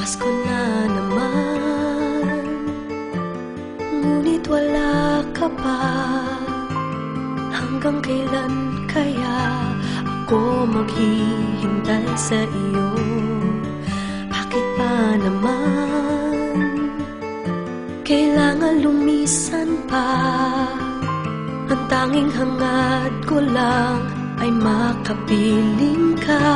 Pasko na naman, ngunit wala ka pa. Hanggang kailan kaya ako maghihintay sa iyo? Bakit pa naman kailangan lumisan pa? Ang tanging hangad ko lang ay makapiling ka.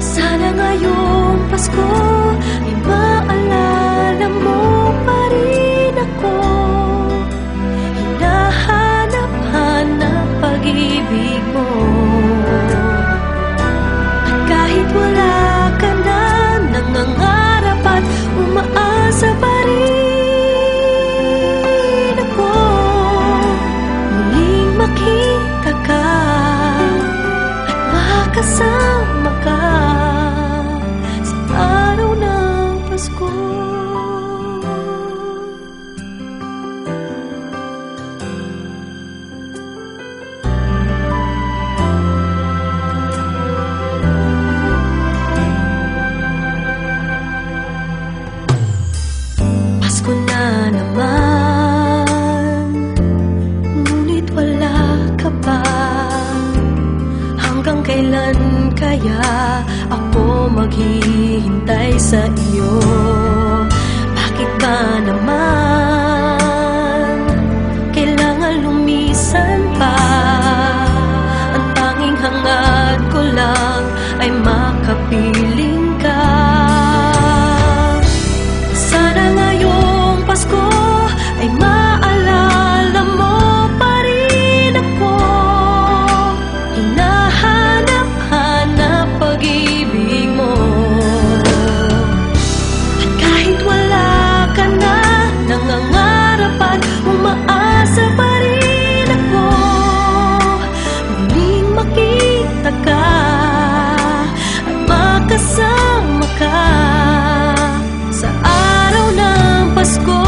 Sana ngayong Pasko ay maalala mo pa rin ako. Hinahanap-hanap pag-ibig mo. At kahit wala ka na, nangangarap at umaasa pa rin ako. Muling makita ka at makasama ka sa araw ng Pasko. Pasko na naman, ngunit wala ka pa. Hanggang kailan kaya ako maghihintay sa iyo? Bakit ba naman kailangan lumisan pa? Ang tanging hangad ko lang ay makapiling ka. Sana ngayong Pasko ay maalala mo pa rin ako. Hinahanap-hanap pag-ibig mo. At kahit wala ka na, nangangarap at umaasa pa rin ako. Muling makita ka at makasama ka sa araw ng Pasko.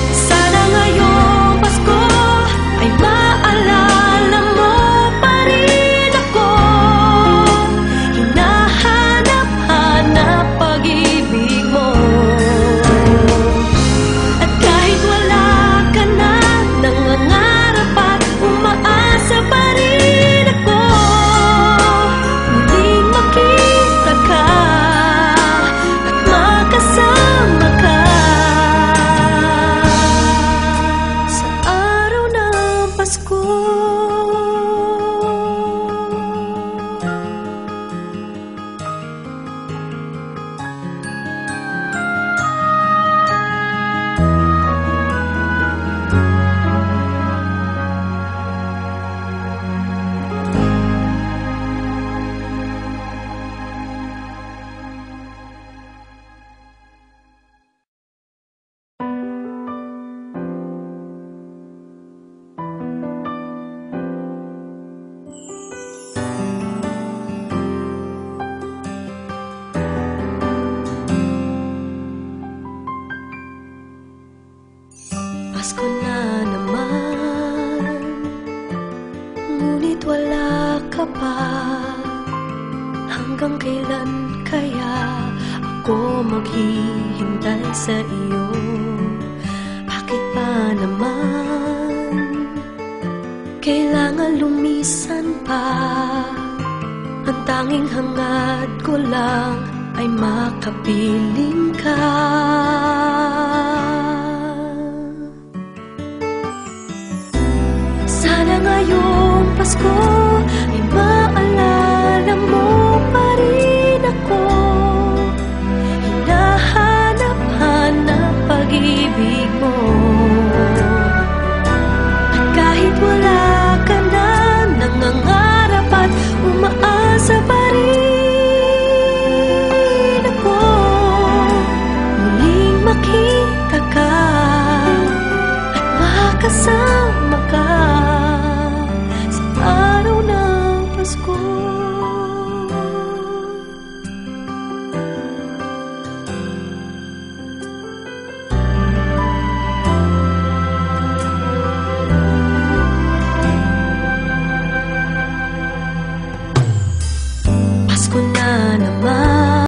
Sana ngayong Pasko ay maalala mo pa rin ako. Hinahanap-hanap pag-ibig mo. At kahit wala ka na, nangangarap at umaasa pa rin ako. Muling makita ka at makasama ka sa araw ng Pasko. Pasko na naman, ngunit wala ka pa. Hanggang kailan kaya ako maghihintay sa iyo? Bakit pa naman kailangan lumisan pa? Ang tanging hangad ko lang ay makapiling ka. Sana ngayong Pasko ay maalala mo pa rin ako. Hinahanap-hanap pag-ibig mo. At kahit wala ka na, nangangarap at umaasa pa rin ako. Muling makita ka at makasama ka